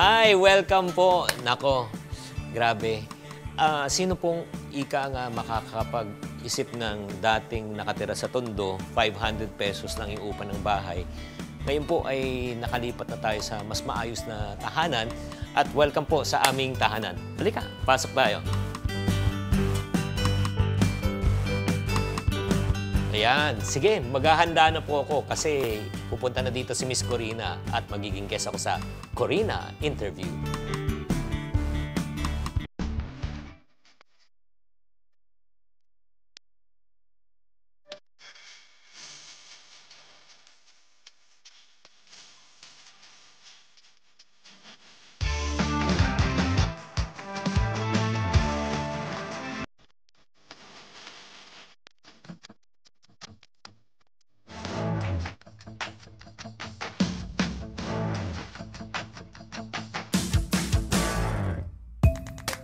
Ay, welcome po. Nako, grabe. Sino pong ika nga makakapag-isip ng dating nakatira sa Tondo, 500 pesos lang yung upa ng bahay. Ngayon po ay nakalipat na tayo sa mas maayos na tahanan at welcome po sa aming tahanan. Halika, pasok tayo. Ayan, sige, maghahanda na po ako kasi pupunta na dito si Miss Corina at magiging guest ako sa Corina Interview.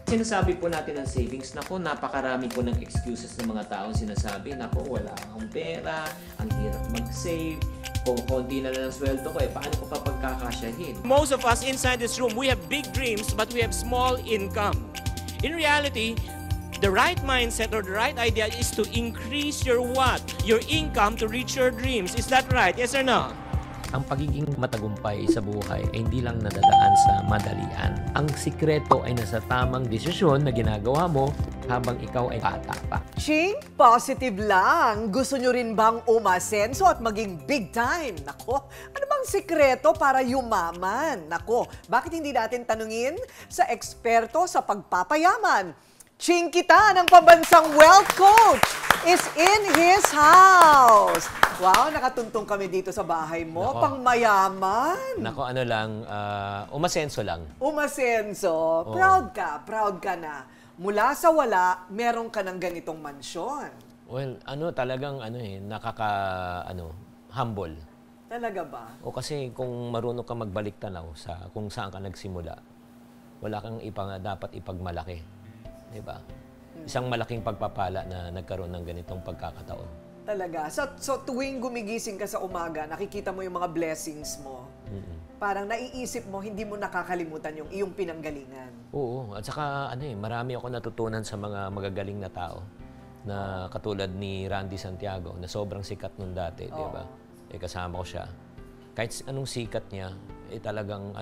Sinasabi po natin ang savings, nako, napakarami po ng excuses ng mga taong sinasabi, nako, wala akong pera, ang hirap mag-save, kung konti na lang ang sweldo ko, paano ko pa pagkakasyahin? Most of us inside this room, we have big dreams, but we have small income. In reality, the right mindset or the right idea is to increase your what? Your income to reach your dreams. Is that right? Yes or no? Ang pagiging matagumpay sa buhay ay hindi lang nadadaan sa madalian. Ang sikreto ay nasa tamang desisyon na ginagawa mo habang ikaw ay bata pa. Ching, positive lang. Gusto nyo rin bang umasenso at maging big time? Nako, ano bang sikreto para yumaman? Nako, bakit hindi natin tanungin sa eksperto sa pagpapayaman? Ching kita ng pambansang wealth coach is in his house. Wow, nakatuntong kami dito sa bahay mo. Nako. Pangmayaman. Nako, ano lang, umasenso lang. Umasenso. Proud ka na. Mula sa wala, meron ka ng ganitong mansyon. Well, talagang humble. Talaga ba? O kasi kung marunong ka magbalik tanaw sa kung saan ka nagsimula, wala kang dapat ipagmalaki. Diba? Isang malaking pagpapala na nagkaroon ng ganitong pagkakataon. Talaga. So tuwing gumigising ka sa umaga, nakikita mo yung mga blessings mo. Parang naiisip mo, hindi mo nakakalimutan yung iyong pinanggalingan. Oo. At saka, marami ako natutunan sa mga magagaling na tao na katulad ni Randy Santiago na sobrang sikat nun dati, di ba? Kasama ko siya. Kahit anong sikat niya, talagang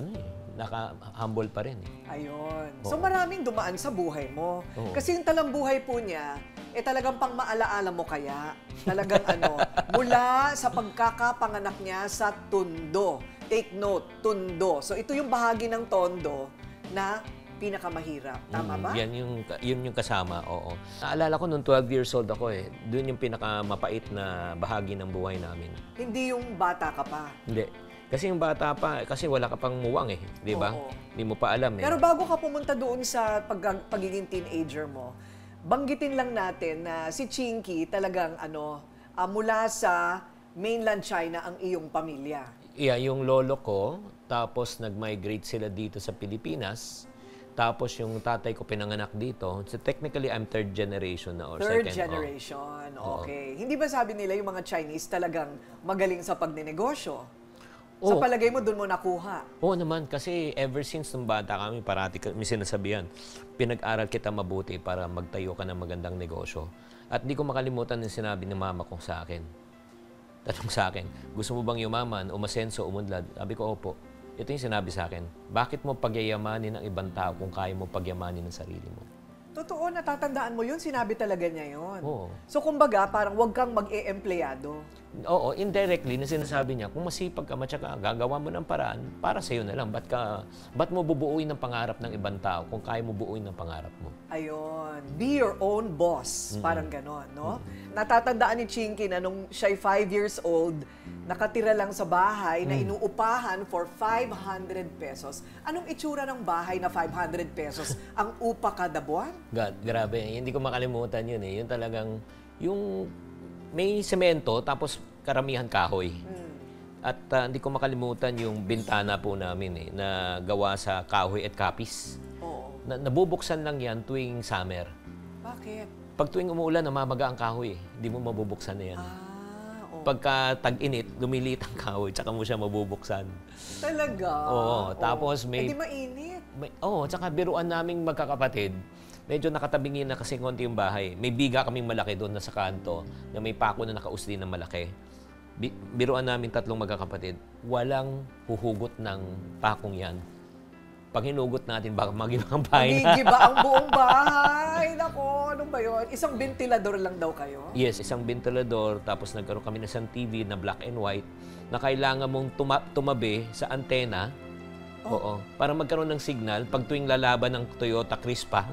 naka-humble pa rin. Ayun. So maraming dumaan sa buhay mo. Oo. Kasi yung talambuhay po niya, talagang pang maalaala mo kaya. Talagang mula sa pagkakapanganak niya sa Tondo. Take note, Tondo. So ito yung bahagi ng Tondo na pinakamahirap. Tama ba? Yun yung kasama, oo. Naalala ko nung 12 years old ako Doon yung pinakamapait na bahagi ng buhay namin. Hindi yung bata ka pa. Hindi. Kasi yung bata pa, kasi wala ka pang muwang di ba? Hindi mo pa alam Pero bago ka pumunta doon sa pagiging teenager mo, banggitin lang natin na si Chinky talagang mula sa mainland China ang iyong pamilya. Yeah, yung lolo ko, tapos nag-migrate sila dito sa Pilipinas. Tapos yung tatay ko pinanganak dito. So technically, I'm third generation na or Third second. generation, okay. Hindi ba sabi nila yung mga Chinese talagang magaling sa pagnenegosyo? Sa palagay mo, doon mo nakuha? Oo naman, kasi ever since nung bata kami, parati kami sinasabihan, pinag-aral kita mabuti para magtayo ka ng magandang negosyo. At di ko makalimutan yung sinabi ng mama ko sa akin. Tanong sa akin, gusto mo bang yumaman, umasenso, umunlad? Sabi ko, opo. Ito yung sinabi sa akin, bakit mo pagyayamanin ng ibang tao kung kaya mo pagyamanin ng sarili mo? Totoo, natatandaan mo yun, sinabi talaga niya yun. Oo. So kumbaga, parang wag kang mag-e-empleyado. Oo, indirectly na sinasabi niya, kung masipag ka, matsaka gagawa mo ng paraan, para sa'yo na lang. Ba't mo bubuuin ng pangarap ng ibang tao kung kaya mo buuin ng pangarap mo? Ayun. Be your own boss. Parang ganon, no? Natatandaan ni Chinky na nung siya'y 5 years old, nakatira lang sa bahay na inuupahan for 500 pesos. Anong itsura ng bahay na 500 pesos ang upa kada buwan? God, grabe. Hindi ko makalimutan yun Yun talagang, yung may semento, tapos karamihan kahoy. At hindi ko makalimutan yung bintana po namin na gawa sa kahoy at kapis. Oo. Nabubuksan lang yan tuwing summer. Bakit? Pag tuwing umuulan, namamaga ang kahoy. Hindi mo mabubuksan na yan. Ah, Pagka tag-init, lumiliit ang kahoy, tsaka mo siya mabubuksan. Talaga? Oo, tapos may... Eh di mainit. Tsaka biruan naming magkakapatid. Medyo nakatabingin na kasi konti yung bahay. May biga kaming malaki doon na sa kanto na may pako na nakausli na malaki. Biruan namin 3 magkakapatid. Walang huhugot ng pakong yan. Pag hinugot natin, baka magiba ang bahay na. Magigiba ang buong bahay. Nako, ano ba yun? Isang ventilador lang daw kayo? Yes, isang ventilador. Tapos nagkaroon kami ng isang TV na black and white na kailangan mong tumabi sa antena. Oo. Para magkaroon ng signal pag tuwing lalaban ng Toyota Crispa.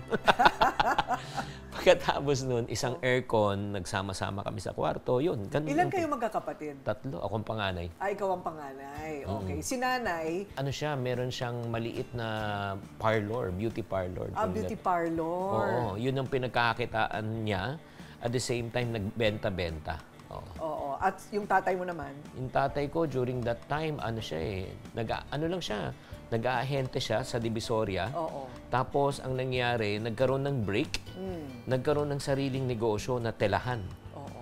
Pagkatapos nun, isang aircon, nagsama-sama kami sa kwarto. Yun. Ilan kayo magkakapatid? 3. Akong panganay. Ikaw ang panganay. Okay. Si nanay? Ano siya, meron siyang maliit na parlor, beauty parlor. Beauty parlor. Oo. Yun ang pinagkakakitaan niya. At the same time, nagbenta-benta. Oo. At yung tatay mo naman? Yung tatay ko, during that time, nag-aahente siya sa Divisoria. Oo. Tapos, ang nangyari, nagkaroon ng break. Nagkaroon ng sariling negosyo na telahan. Oo.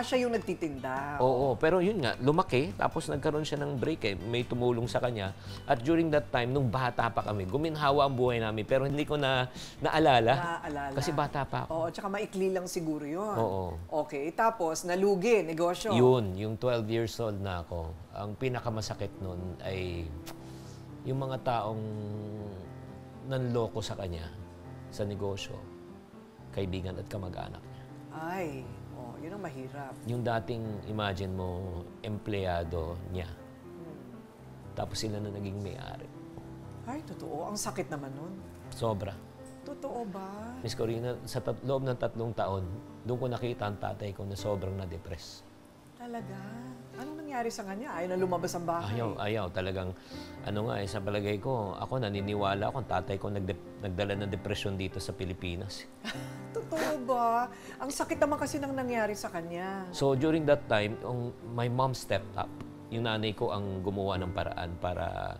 Siya yung nagtitinda. Oo. Pero yun nga, lumaki. Tapos, nagkaroon siya ng break. May tumulong sa kanya. At during that time, nung bata pa kami, guminhawa ang buhay namin. Pero hindi ko naalala. Kasi bata pa ako. Oo. Tsaka maikli lang siguro yun. Oo. Okay. Tapos, nalugi, negosyo. Yun. Yung 12 years old na ako. Ang pinakamasakit nun ay yung mga taong nanloko sa kanya sa negosyo, kaibigan at kamag-anak niya. Yun ang mahirap. Yung dating, imagine mo, empleyado niya. Tapos sila na naging may-ari. Ay, totoo. Ang sakit naman nun. Sobra. Totoo ba? Miss Corina, sa loob ng 3 taon, doon ko nakita ang tatay ko na sobrang na-depress. Talaga? Anong nangyari sa kanya? Ayaw na lumabas ang bahay. Ayaw. Talagang, sa palagay ko, ako naniniwala ako, tatay ko nagdala ng depresyon dito sa Pilipinas. Totoo ba? Ang sakit naman kasi nang nangyari sa kanya. So, during that time, my mom stepped up. Yung nanay ko ang gumawa ng paraan para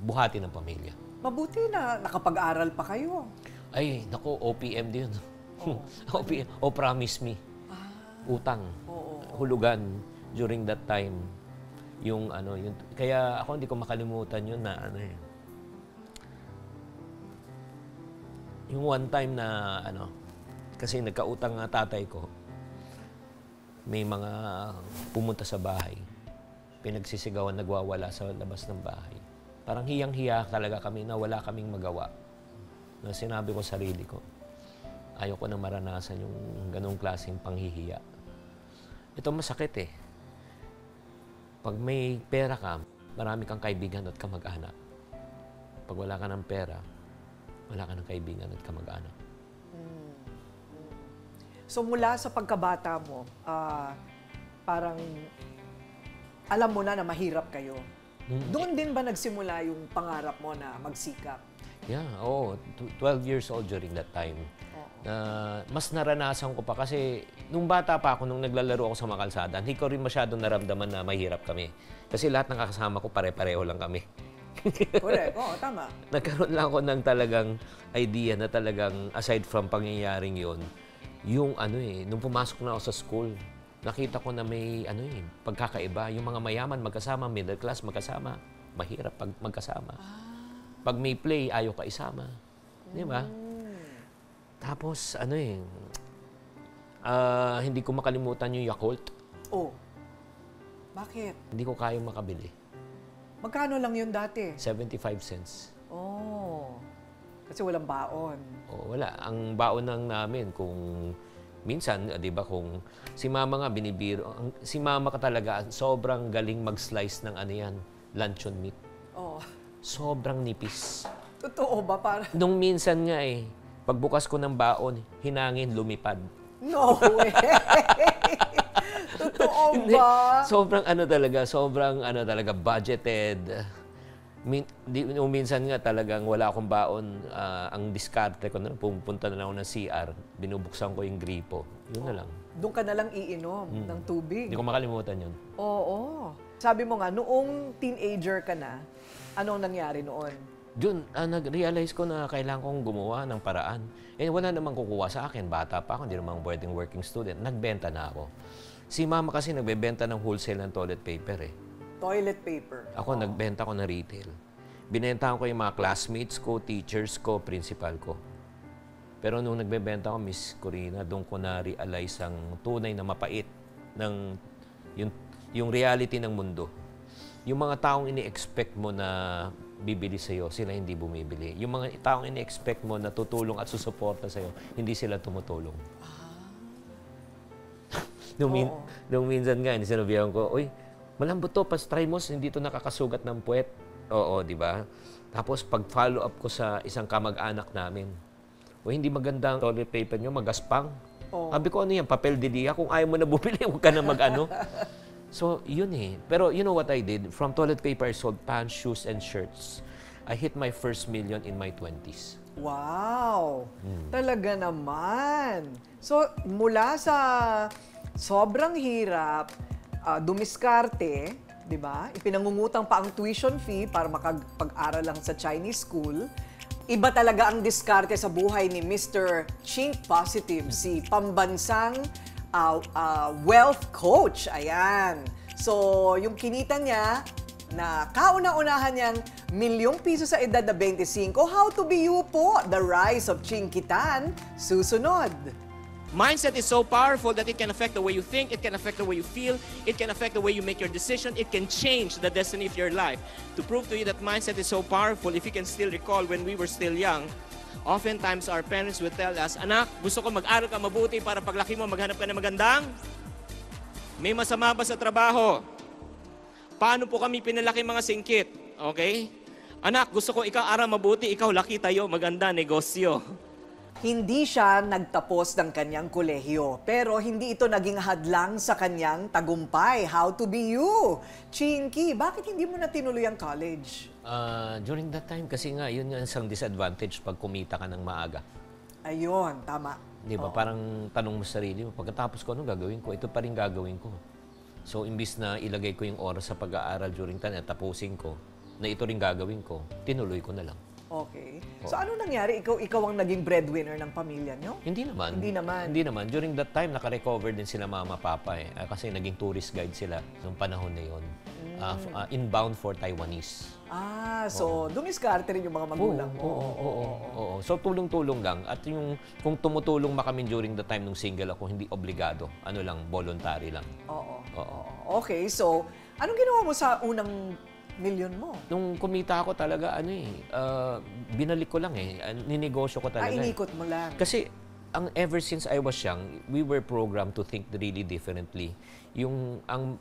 buhatin ang pamilya. Mabuti na nakapag-aral pa kayo. Ay, naku, OPM din. OPM, promise me. Utang. Hulugan during that time. Kaya ako hindi ko makalimutan yun na yung one time na kasi nagkautang nga tatay ko. May mga pumunta sa bahay. Pinagsisigawan, nagwawala sa labas ng bahay. Parang hiyang-hiya talaga kami na wala kaming magawa. Na sinabi ko sa sarili ko, ayoko na maranasan yung ganong klaseng panghihiya. Ito masakit eh. Pag may pera ka, marami kang kaibigan at kamag-anak. Pag wala ka ng pera, wala ka ng kaibigan at kamag-anak. So mula sa pagkabata mo, parang alam mo na mahirap kayo. Doon din ba nagsimula yung pangarap mo na magsikap? Yeah, 12 years old during that time. Mas naranasan ko pa kasi nung bata pa ako, nung naglalaro ako sa mga kalsada, hindi ko rin masyadong naramdaman na mahirap kami. Kasi lahat ng kasama ko pare-pareho lang kami. Correct. Tama. Nagkaroon lang ako ng talagang idea na talagang aside from pangyayaring yon, yung nung pumasok na ako sa school, nakita ko na may pagkakaiba. Yung mga mayaman magkasama, middle class magkasama, mahirap pag magkasama. Pag may play, ayaw ka isama. Di ba? Tapos, hindi ko makalimutan yung Yakult. Bakit? Hindi ko kayang makabili. Magkano lang yun dati? 75 cents. Kasi walang baon. Wala. Ang baon lang namin kung minsan, di ba, kung si mama nga binibiro, si mama ka talaga, sobrang galing mag-slice ng luncheon meat. Sobrang nipis. Totoo ba? Nung minsan nga pagbukas ko ng baon, hinangin, lumipad. No way! Totoo ba? Sobrang talaga, budgeted. Minsan nga talagang wala akong baon. Ang diskarte ko na, pupunta na lang ako ng CR, binubuksan ko yung gripo. Yun na lang. Doon ka na lang iinom ng tubig. Hindi ko makalimutan yun. Oo. Sabi mo nga, noong teenager ka na, anong nangyari noon? Doon, nag-realize ko na kailangan kong gumawa ng paraan. Wala namang kukuha sa akin. Bata pa ako, hindi naman pwedeng working student. Nagbenta na ako. Si mama kasi nagbebenta ng wholesale ng toilet paper eh. Toilet paper. Ako, nagbenta ko na retail. Binentahan ko yung mga classmates ko, teachers ko, principal ko. Pero nung nagbebenta ko, Miss Corina, doon ko na-realize ang tunay na mapait ng yung reality ng mundo. Yung mga taong ini-expect mo na bibili sa'yo, sila hindi bumibili. Yung mga taong ini-expect mo na tutulong at susuporta sa'yo, hindi sila tumutulong. Nung minsan nga, sinabihan ko, uy, malambot to, try mo, hindi to nakakasugat ng puwet. Oo, di ba? Tapos pag-follow up ko sa isang kamag-anak namin, o hindi magandang toilet paper nyo, magaspang. Sabi ko, ano yan, papel de dia? Kung ayaw mo na bumili, huwag ka na mag-ano. So, yun eh. Pero you know what I did? From toilet paper, I sold pants, shoes, and shirts. I hit my first million in my 20s. Wow! Talaga naman. So, mula sa sobrang hirap, dumiskarte, di ba? Ipinangungutang pa ang tuition fee para makapag-aral lang sa Chinese school. Iba talaga ang diskarte sa buhay ni Mr. Chink Positive, si pambansang wealth coach. Ayan. So, yung kinita niya na kauna-unahan niyang ₱1,000,000 sa edad na 25. How to be you po? The rise of Chinkitan. Susunod. Mindset is so powerful that it can affect the way you think, it can affect the way you feel, it can affect the way you make your decision, it can change the destiny of your life. To prove to you that mindset is so powerful, if you can still recall when we were still young, oftentimes our parents would tell us, anak, gusto ko mag-aral ka mabuti para paglaki mo maghanap ka ng magandang? May masama ba sa trabaho? Paano po kami pinalaki mga singkit? Okay? Anak, gusto ko ikaw aral mabuti, ikaw laki tayo, maganda negosyo. Hindi siya nagtapos ng kanyang kolehiyo, pero hindi ito naging hadlang sa kanyang tagumpay. How to be you? Chinky, bakit hindi mo na tinuloy ang college? During that time, kasi nga, yun yung isang disadvantage pag kumita ka ng maaga. Ayun, tama. Di ba? Parang tanong mo sa sarili mo, pagkatapos ko, anong gagawin ko? Ito pa rin gagawin ko. So, imbis na ilagay ko yung oras sa pag-aaral during time at tapusin ko, na ito rin gagawin ko, tinuloy ko na lang. Okay. So, ano nangyari? Ikaw ang naging breadwinner ng pamilya nyo? Hindi naman. Hindi naman. Hindi naman. During that time, naka-recover din sila mama, papa eh. Kasi naging tourist guide sila nung panahon na yun. Inbound for Taiwanese. So dumiskarte rin yung mga magulang mo. Oo. So tulong-tulong lang. At yung kung tumutulong ma kami during the time nung single ako, hindi obligado. Ano lang, voluntary lang. Oo. Okay, so anong ginawa mo sa unang milyon mo? Nung kumita ako talaga, binalik ko lang eh. Ninegosyo ko talaga. Inikot mo lang. Kasi ever since I was young, we were programmed to think really differently. Ang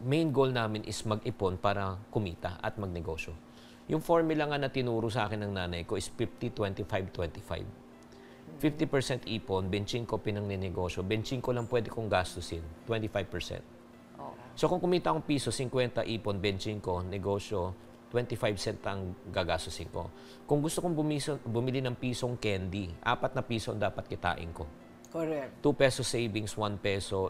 main goal namin is mag-ipon para kumita at magnegosyo. Yung formula nga na tinuro sa akin ng nanay ko is 50-25-25. 50% ipon, benching ko pinangnegosyo. Benching ko lang pwede kong gastusin, 25%. So kung kumita akong piso, 50 ipon, benching ko, negosyo, 25 cent ang gagastusin ko. Kung gusto kong bumili ng pisong candy, 4 na piso ang dapat kitain ko. Correct. 2 pesos savings, 1 peso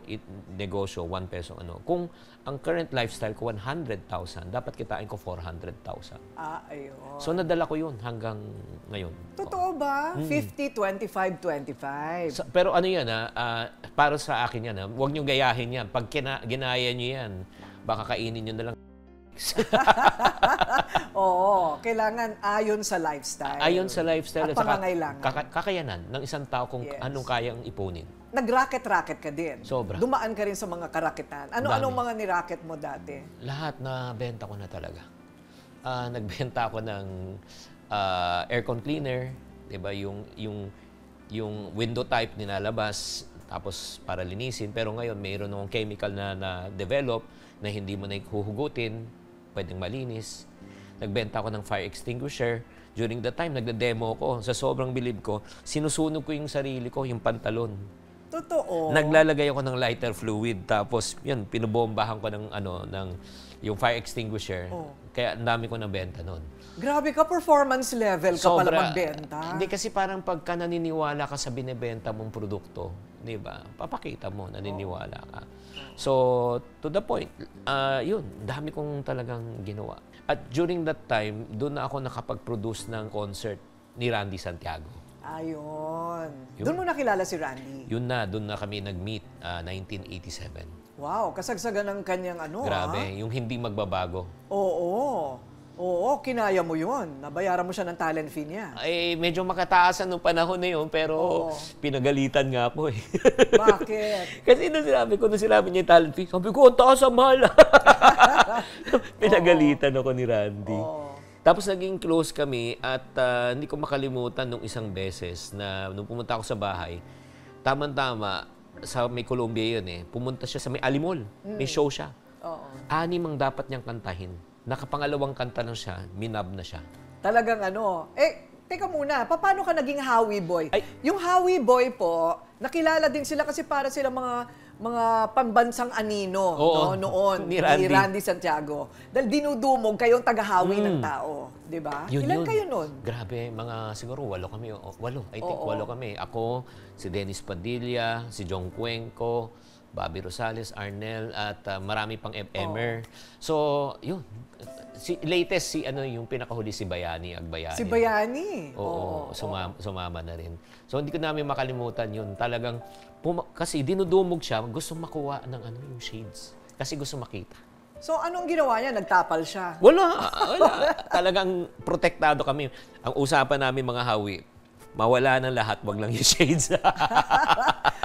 negosyo, 1 peso ano. Kung ang current lifestyle ko 100,000, dapat kitain ko 400,000. Ayun. So nadala ko 'yun hanggang ngayon. Totoo ba? 50-25-25. Pero ano 'yan para sa akin 'yan Huwag niyo gayahin 'yan. Pag ginaya niyo 'yan, baka kainin niyo na lang. Oo, kailangan ayon sa lifestyle. Ayon sa lifestyle at pangangailangan. Kakayanan ng isang tao kung anong kayang ipunin. Nag-racket-racket ka din. Sobra. Dumaan ka rin sa mga karaketan. Ano-anong mga ni-racket mo dati? Lahat na benta ko na talaga. Nagbenta ako ng aircon cleaner, 'di ba? Yung window type nilalabas tapos para linisin, pero ngayon mayroon ng chemical na develop na hindi mo na huhugutin, pwedeng malinis. Nagbenta ako ng fire extinguisher. During the time, nagde-demo ko. Sa sobrang bilib ko, sinusunog ko yung sarili ko, yung pantalon. Totoo. Naglalagay ako ng lighter fluid. Tapos, yun, pinubombahan ko ng yung fire extinguisher. Kaya ang dami ko nabenta noon. Grabe ka, performance level ka pala magbenta. Hindi kasi parang pagka naniniwala ka sa binebenta mong produkto, di ba? Papakita mo, naniniwala ka. So, to the point, yun, dami kong talagang ginawa. At during that time, doon na ako nakapag-produce ng concert ni Randy Santiago. Ayun. Doon mo nakilala si Randy? Doon na kami nag-meet, 1987. Wow, kasagsagan ng kanyang ano, Grabe, yung hindi magbabago. Oo. Oo, kinaya mo yun. Nabayaran mo siya ng talent fee niya. Ay, medyo makataasan nung panahon na yun, pero Oo. pinagalitan nga po eh. Bakit? Kasi nung sinabi niya yung talent fee, sabi ko, ang taas ang mahal. Pinagalitan ako ni Randy. Oo. Tapos naging close kami at hindi ko makalimutan nung isang beses na nung pumunta ako sa bahay, tama-tama, sa may Columbia yun eh, pumunta siya sa may Alimol, may show siya. Oo. 6 ang dapat niyang kantahin. Nakapangalawang kanta lang siya, minab na siya. Talagang ano. Teka muna, paano ka naging Howie Boy? Ay. Yung Howie Boy po, nakilala din sila kasi para sila mga pambansang anino Oo, noon ni Randy. Santiago. Dahil dinudumog kayong taga-Howie ng tao, 'di ba? Ilan kayo noon? Grabe, siguro 8 kami. 8, I think Oo. 8 kami. Ako, si Dennis Padilla, si John Cuenco, Bobby Rosales, Arnel, at marami pang Emer. So, yun. Latest, yung pinakahuli, si Bayani Agbayani. Si Bayani. Oo, sumama na rin. So, hindi ko namin makalimutan yun. Talagang, kasi dinudumog siya, gusto makuha ng yung shades. Kasi gusto makita. So, anong ginawa niya? Nagtapal siya? Wala. Talagang protektado kami. Ang usapan namin mga hawi, mawala ng lahat, wag lang yung shades.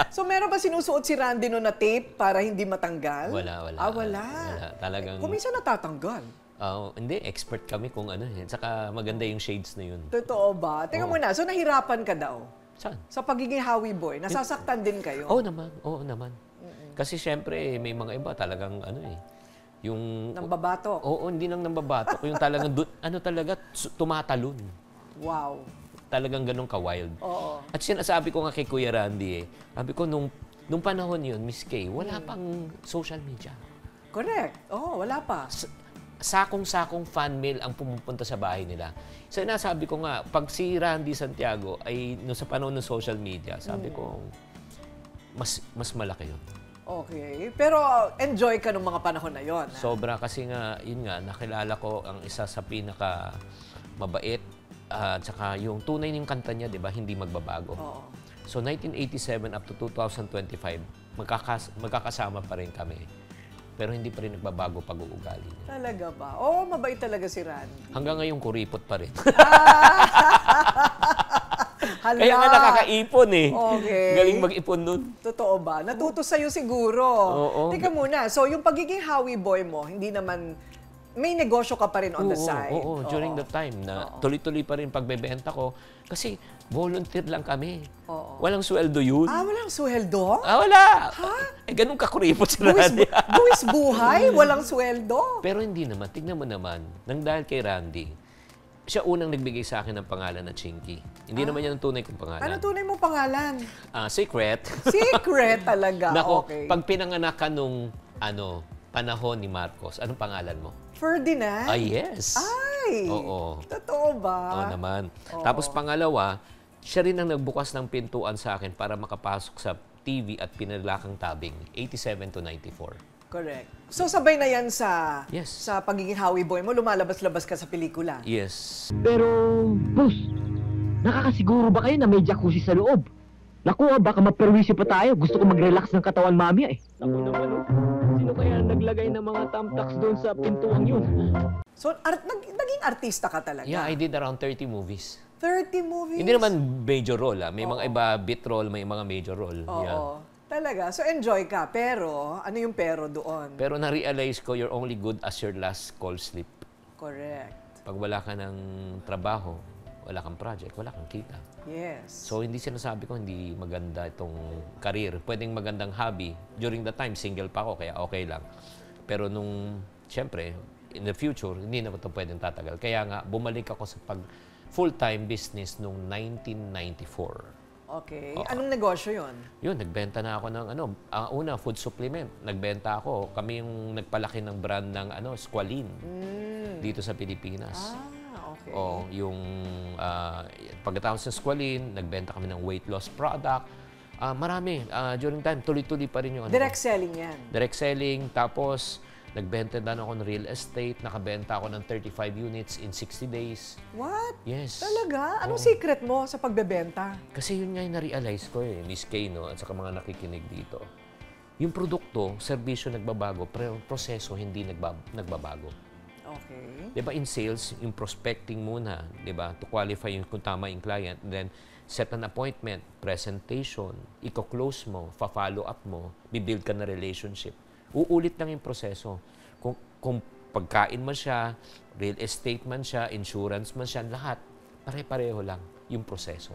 So, meron ba sinusuot si Randy no na tape para hindi matanggal? Wala. Wala. Talagang, Kung minsan natatanggal. hindi, expert kami kung ano. Saka maganda yung shades na yun. Totoo ba? Teka muna, so nahirapan ka daw? Saan? Sa pagiging Howie Boy, nasasaktan din kayo? Oo naman. Kasi syempre, may mga iba talagang yung... Nambabato? Oo, hindi lang nambabatok. Yung talagang, tumatalon. Wow. Talagang ganun ka-wild. Oo. At sinasabi ko nga kay Kuya Randy sabi ko, nung panahon yun, Miss Kay, wala pang social media. Correct. Oo, wala pa. Sakong-sakong fan mail ang pumupunta sa bahay nila. So, nasabi ko nga, pag si Randy Santiago ay sa panahon ng social media, sabi ko, mas malaki yun. Okay. Pero enjoy ka nung mga panahon na yon. Sobra kasi nga, yun nga, nakilala ko ang isa sa pinaka mabait at saka yung tunay ng kanta niya, di ba, hindi magbabago. Oo. So, 1987 up to 2025, magkakasama pa rin kami. Pero hindi pa rin nagbabago pag-uugali niya. Talaga ba? Oo, mabait talaga si Randy. Hanggang ngayon, kuripot pa rin. Hala. Kaya nga nakakaipon eh. Okay. Galing mag-ipon nun. Totoo ba? Natuto sa'yo siguro. Oo. Teka muna, so yung pagiging Howie Boy mo, hindi naman, may negosyo ka pa rin on the side. Oo, during the time na tuloy-tuloy pa rin pagbebenta ko. Kasi volunteer lang kami. Oo. Walang sweldo yun. Walang sweldo? Wala. Ganun kakuripot si Randy. Buwis buhay? Walang sweldo? Pero hindi naman. Tignan mo naman. Nang dahil kay Randy, siya unang nagbigay sa akin ng pangalan na Chinky. Hindi naman yan ang tunay kong pangalan. Ano tunay mong pangalan? Secret. Secret talaga. Nako, Okay. pag pinanganak ka nung panahon ni Marcos, anong pangalan mo? Ferdinand? Yes. Ay! Oo. Totoo ba? Oo naman. Tapos pangalawa, siya rin ang nagbukas ng pintuan sa akin para makapasok sa TV at pinalakang tabing, 87 to 94. Correct. So sabay na yan sa Yes. sa pagiging Howie Boy mo, lumalabas-labas ka sa pelikula. Yes. Pero, boss, nakakasiguro ba kayo na may jacuzzi sa loob? Naku, baka maperwisyo pa tayo. Gusto ko mag-relax ng katawan mamaya eh. Ako naman, sino kaya naglagay ng mga thumbtacks doon sa pintuang yun? So naging artista ka talaga? Yeah, I did around 30 movies. 30 movies? Hindi naman major role. May mga iba bit role, may mga major role. Oo. Yeah. Talaga. So enjoy ka. Pero, ano yung pero doon? Pero na-realize ko, you're only good as your last call slip. Correct. Pag wala ka ng trabaho, wala kang project, wala kang kita. Yes. So, hindi sinasabi ko hindi maganda itong career. Pwedeng magandang hobby. During the time, single pa ako, kaya okay lang. Pero siyempre, in the future, hindi na ito pwedeng tatagal. Kaya nga, bumalik ako sa full-time business noong 1994. Okay. Anong negosyo yon? Yun, nagbenta na ako ng una, food supplement. Nagbenta ako. Kami yung nagpalaki ng brand ng Squalene dito sa Pilipinas. Okay. Yung pagkatapos ng Squalene, nagbenta kami ng weight loss product. Marami. During time, tuloy-tuloy pa rin yung Direct selling yan? Direct selling. Tapos, nagbenta din ako ng real estate. Nakabenta ako ng 35 units in 60 days. What? Yes. Talaga? Anong secret mo sa pagbebenta? Kasi yun nga yung na-realize ko Miss Kay, at saka mga nakikinig dito. Yung produkto, serbisyo nagbabago, pero yung proseso hindi nagbabago. Okay. 'Di ba in sales, yung prospecting muna, 'di ba? To qualify yung kung tama yung client, then set an appointment, presentation, i-close mo, fa-follow up mo, bibuild ka na relationship. Uulit lang yung proseso. Kung pagkain man siya, real estate man siya, insurance man siya, lahat, pare-pareho lang yung proseso.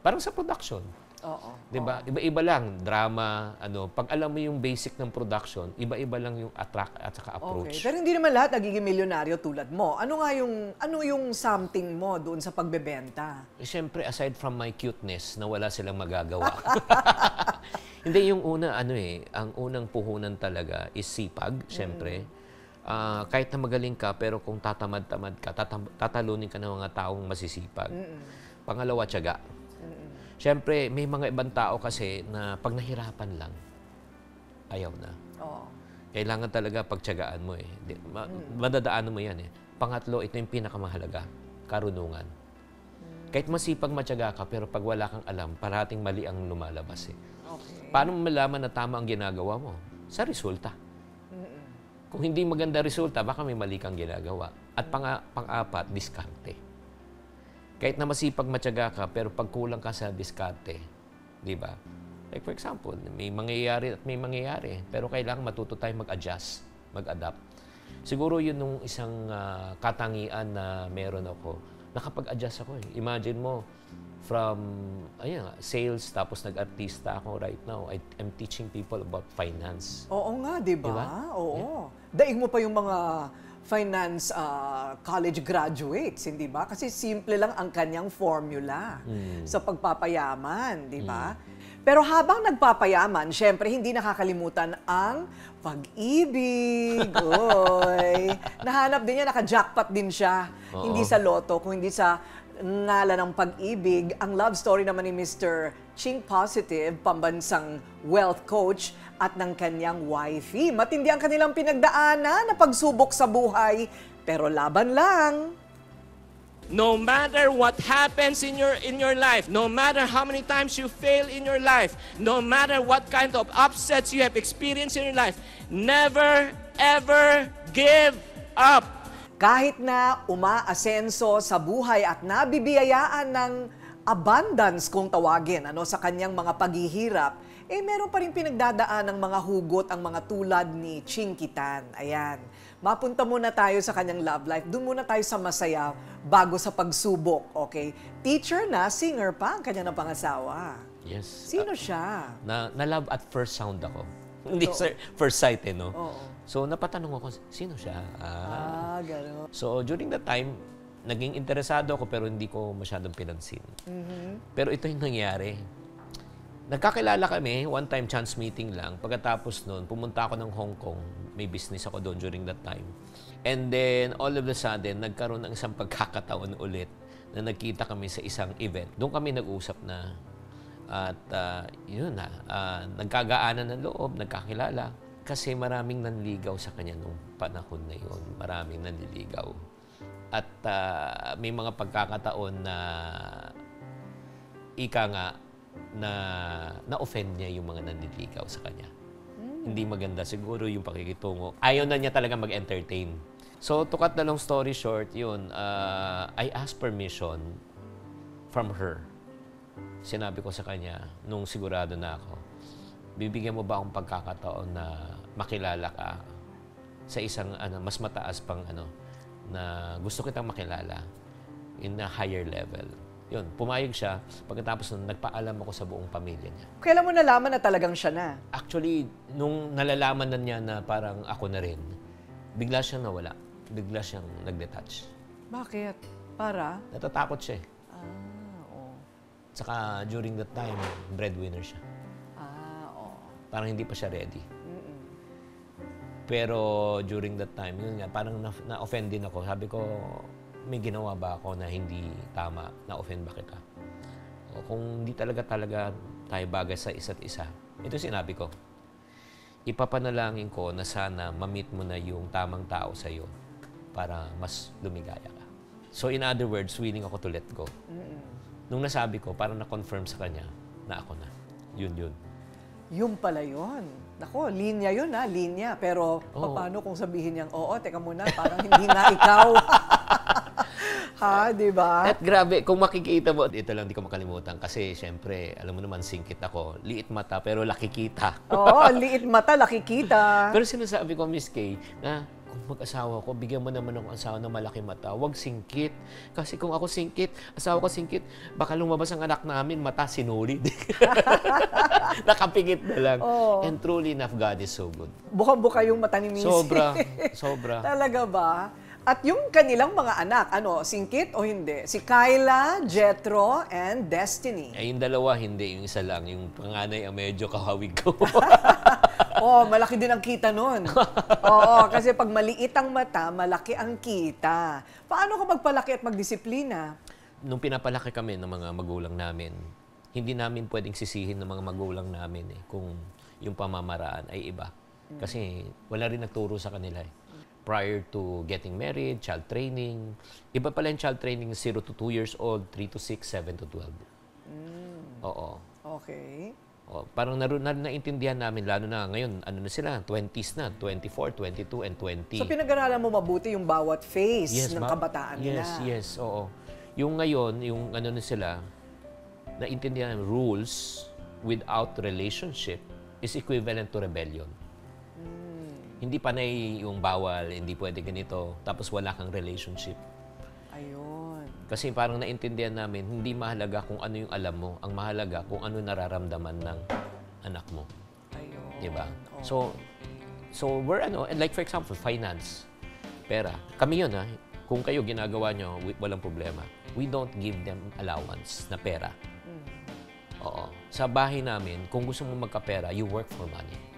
Parang sa production. Oo. 'Di ba? Iba-iba lang drama, pag alam mo yung basic ng production, iba-iba lang yung attract at saka approach. Okay. Pero hindi naman lahat nagiging milyonaryo tulad mo. Ano yung something mo doon sa pagbebenta? Siyempre, aside from my cuteness na wala silang magagawa. Hindi, yung una, ang unang puhunan talaga is sipag, siyempre. Kahit na magaling ka, pero kung tatamad-tamad ka, tatalunin ka ng mga taong masisipag. Pangalawa, tiyaga. Siyempre, may mga ibang tao kasi na pag nahirapan lang, ayaw na. Oo. Kailangan talaga pagtiyagaan mo eh. Madadaanan mo yan eh. Pangatlo, ito yung pinakamahalaga, karunungan. Kahit masipag matyaga ka, pero pag wala kang alam, parating mali ang lumalabas eh. Okay. Paano mo malaman na tama ang ginagawa mo? Sa resulta. Kung hindi maganda resulta, baka may mali kang ginagawa. At pang-apat, diskarte. Kahit na masipag matyaga ka, pero pag kulang ka sa diskarte, di ba? Like for example, may mangyayari at may mangyayari, pero kailangan matuto tayo mag-adjust, mag-adapt. Siguro yun nung isang katangian na meron ako, nakapag-adjust ako eh. Imagine mo, from sales, tapos nag-artista ako right now. I'm teaching people about finance. Oo nga, di ba? Diba? Oo. Daig mo pa yung mga finance college graduates, hindi ba? Kasi simple lang ang kanyang formula sa pagpapayaman, di ba? Pero habang nagpapayaman, syempre hindi nakakalimutan ang pag-ibig. Oy. Nahanap din niya, naka-jackpot din siya. Oo. Hindi sa loto, kung hindi sa ngalan ng pag-ibig. Ang love story naman ni Mr. Ching Positive, pambansang wealth coach, at ng kanyang wifey. Matindi ang kanilang pinagdaanan na pagsubok sa buhay, pero laban lang. No matter what happens in your life, no matter how many times you fail in your life, no matter what kind of upsets you have experienced in your life, never ever give up. Kahit na umaasenso sa buhay at nabibiyayaan ng abundance kung tawagin sa kanyang mga paghihirap, meron pa rin pinagdadaan ng mga hugot ang mga tulad ni Chinkitan. Ayan. Mapunta muna tayo sa kanyang love life. Doon muna tayo sa masaya bago sa pagsubok. Okay? Teacher na, singer pa ang kanyang pangasawa. Yes. Sino siya? Na love at first sound ako. Hindi first sight no? Oo. So napatanong ako, sino siya? Gano'n. So during that time, naging interesado ako pero hindi ko masyadong pinansin. Pero ito yung nangyari. Nagkakilala kami, one time chance meeting lang. Pagkatapos noon, pumunta ako ng Hong Kong. May business ako doon during that time. And then, all of a sudden, nagkaroon ng isang pagkakataon ulit na nagkita kami sa isang event. Doon kami nag-usap na. At yun na, nagkagaanan ng loob, nagkakilala. Kasi maraming nanligaw sa kanya nung panahon na yun. Maraming nanliligaw. At may mga pagkakataon na ika nga, na-offend niya yung mga nanliligaw sa kanya. Hindi maganda siguro yung pakikitungo. Ayaw na niya talaga mag-entertain. So, to cut the long story short, yun, I asked permission from her. Sinabi ko sa kanya, nung sigurado na ako, bibigyan mo ba akong pagkakataon na makilala ka sa isang mas mataas pang na gusto kitang makilala in a higher level. Yun, pumayag siya. Pagkatapos nun, nagpaalam ako sa buong pamilya niya. Kailan mo nalaman na talagang siya na? Actually, nung nalalaman na niya na parang ako na rin, bigla siyang nawala. Bigla siyang nag-detach. Bakit? Para? Natatakot siya eh. Oo. Saka during that time, breadwinner siya. Oo. Parang hindi pa siya ready. Pero during that time, yun nga, parang na-offend din ako. Sabi ko, may ginawa ba ako na hindi tama? Na-offend ba kita? O kung hindi talaga tayo bagay sa isa't isa, ito sinabi ko. Ipapanalangin ko na sana ma-meet mo na yung tamang tao sa'yo para mas lumigaya ka. So in other words, willing ako to let go. Nung nasabi ko, parang na-confirm sa kanya na ako na. Yun. Yung pala yun. Nako, linya yun ha, linya. Pero Oo. paano kung sabihin niyang, oo, teka muna, parang hindi nga ikaw. Ha, di ba? At grabe, kung makikita mo, ito lang di ko makalimutan kasi syempre, alam mo naman, singkit ako. Liit mata pero laki kita. Oo, liit mata, laki kita. Pero sinasabi ko, Miss Kay, na kung mag-asawa ko, bigyan mo naman ng asawa na malaki mata. Huwag singkit. Kasi kung ako singkit, asawa ko singkit, baka lumabas ang anak namin, mata sinulid. Nakapikit na lang. Oo. And truly enough, God is so good. Bukang-buka yung mata ni Missy. Sobra, sobra. Talaga ba? At yung kanilang mga anak, singkit o hindi? Si Kyla, Jethro, and Destiny. Eh, yung dalawa, hindi. Yung isa lang. Yung panganay ang medyo kahawig ko. Malaki din ang kita nun. Oo, kasi pag maliit ang mata, malaki ang kita. Paano ka magpalaki at magdisiplina? Nung pinapalaki kami ng mga magulang namin, hindi namin pwedeng sisihin ng mga magulang namin kung yung pamamaraan ay iba. Kasi wala rin nagturo sa kanila prior to getting married, child training. Iba pala yung child training 0 to 2 years old, 3 to 6, 7 to 12. Oo. Okay. Parang naintindihan namin, lalo na ngayon, ano na sila, 20s na, 24, 22, and 20. So pinag-aralan mo mabuti yung bawat phase ng ma'am. kabataan nila. Yes, oo. Yung ngayon, yung ano na sila, naintindihan rules without relationship is equivalent to rebellion. Hindi panay yung bawal, hindi pwede ganito, tapos wala kang relationship. Ayun. Kasi parang naintindihan namin, hindi mahalaga kung ano yung alam mo, ang mahalaga kung ano nararamdaman ng anak mo. Ayun. Diba? Oo. So we're and like for example, finance, pera. Kami yun kung kayo ginagawa nyo, walang problema. We don't give them allowance na pera. Oo. Sa bahay namin, kung gusto mo magkapera, you work for money.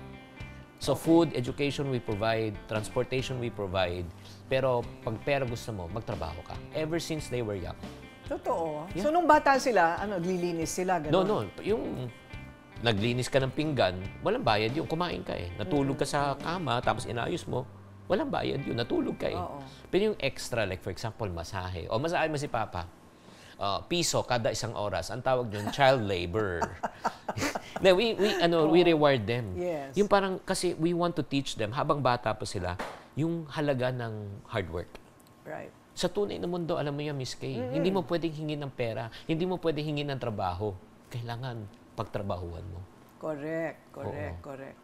So food, education we provide, transportation we provide, pero pag pera gusto mo, magtrabaho ka. Ever since they were young. Totoo. Yeah. So nung bata sila, naglilinis sila, gano'n? No. Yung naglinis ka ng pinggan, walang bayad yun. Kumain ka Natulog ka sa kama, tapos inayos mo, walang bayad yun. Natulog ka Oo. Pero yung extra, like for example, masahe. O masahe mo si Papa. Piso kada isang oras. Ang tawag yun, child labor. We reward them. Yes. Yung parang, kasi we want to teach them, habang bata pa sila, yung halaga ng hard work. Right. Sa tunay na mundo, alam mo yan, Miss Kay, hindi mo pwedeng hingin ng pera, hindi mo pwedeng hingin ng trabaho. Kailangan pagtrabahuan mo. Correct. Oo.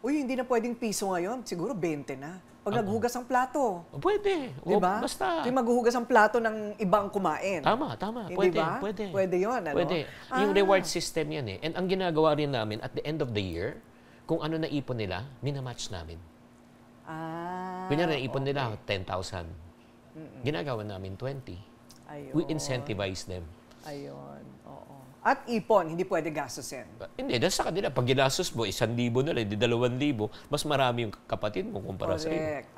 Uy, hindi na pwedeng piso ngayon. Siguro 20 na. Pag naghugas ang plato. Pwede. Diba? Basta. Yung maghuhugas ang plato ng ibang kumain. Tama. Hindi Pwede. ba? Pwede. Pwede yun, Pwede. Yung reward system yan And ang ginagawa rin namin, at the end of the year, kung ano naipon nila, minamatch namin. Kunyari, naipon nila 10,000. Ginagawa namin 20. Ayun. We incentivize them. Ayun. Oo. At ipon, hindi pwede gastusin. Hindi, dahil sa kanila, pag ginastos mo, 1,000 na lang, 2,000, mas marami yung kapatid mo kumpara sa iyo. Correct.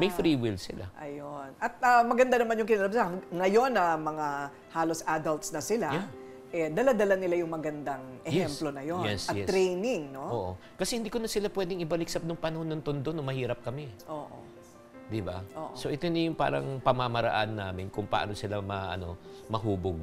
May free will sila. Ayun. At maganda naman yung kinalabasan. Ngayon na mga halos adults na sila, dala-dala nila yung magandang ehemplo na yon. Yes, At yes. training, no? Oo. Kasi hindi ko na sila pwedeng ibalik sa nung panahon ng tondo nung mahirap kami. Oo. Di ba? Oo. So ito na yung parang pamamaraan namin kung paano sila mahubog.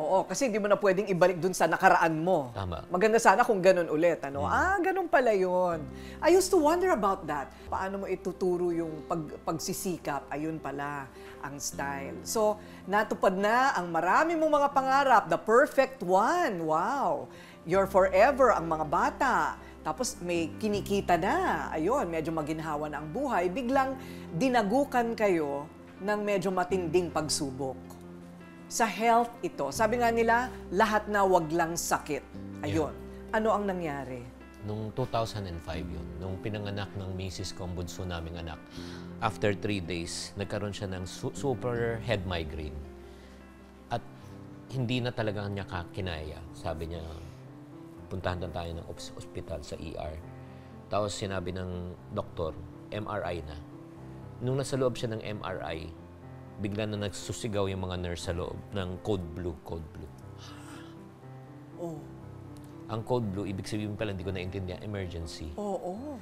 Oo, kasi hindi mo na pwedeng ibalik dun sa nakaraan mo. Tama. Maganda sana kung ganun ulit. Ganun pala yun. I used to wonder about that. Paano mo ituturo yung pagsisikap? Ayun pala ang style. So, natupad na ang marami mong mga pangarap. The perfect one. Wow. You're forever ang mga bata. Tapos may kinikita na. Ayun, medyo maginhawa na ang buhay. Biglang dinagukan kayo ng medyo matinding pagsubok. Sa health ito, sabi nga nila, lahat na wag lang sakit. Ayun. Ano ang nangyari? Nung 2005 yun, nung pinanganak ng misis ko, ang bunso naming anak, after 3 days, nagkaroon siya ng super head migraine. At hindi na talaga niya kinaya. Sabi niya, puntahan na tayo ng ospital sa ER. Tapos sinabi ng doktor, MRI na. Nung nasa loob siya ng MRI, bigla na nagsusigaw yung mga nurse sa loob ng code blue. Oh. Ang code blue, ibig sabihin pala, hindi ko naintindihan, emergency. Oo.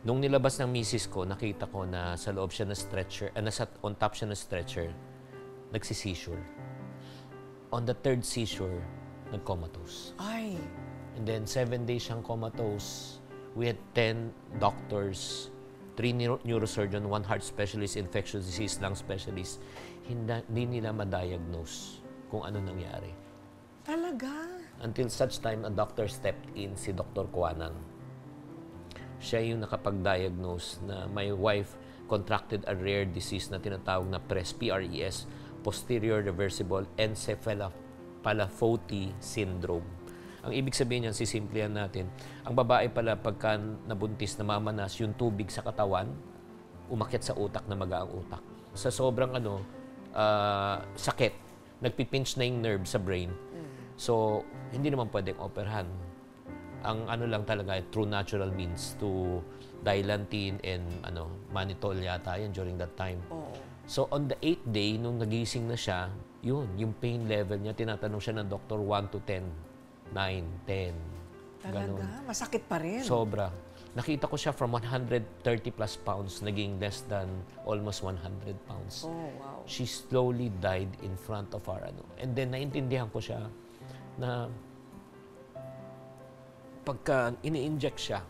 Nung nilabas ng misis ko, nakita ko na sa loob siya ng stretcher, on top siya ng stretcher, nagsi-seizure. On the third seizure, nag-comatose. Ay. And then 7 days siyang comatose. We had 10 doctors, 3 neurosurgeon, 1 heart specialist, infectious disease, lung specialist. Hindi nila ma-diagnose kung ano nangyari. Talaga? Until such time, a doctor stepped in, si Dr. Kuanan. Siya yung nakapag-diagnose na my wife contracted a rare disease na tinatawag na PRES, P-R-E-S, Posterior Reversible Encephalopathy Syndrome. Ang ibig sabihin niyan, sisimplihan natin, ang babae pala pagka nabuntis, namamanas, yung tubig sa katawan, umakyat sa utak na magaang utak. Sa sobrang sakit, nagpipinch na yung nerve sa brain. So, hindi naman pwedeng operahan. Ang lang talaga, through natural means to dilantin and mannitol yata yan during that time. Oo. So, on the 8th day, nung nagising na siya, yung pain level niya, tinatanong siya ng doktor 1 to 10. 9, 10, Talaga? Masakit pa rin? Sobra. Nakita ko siya from 130 plus pounds, naging less than almost 100 pounds. Oh, wow. She slowly died in front of our And then, naintindihan ko siya na pagka ini-inject siya,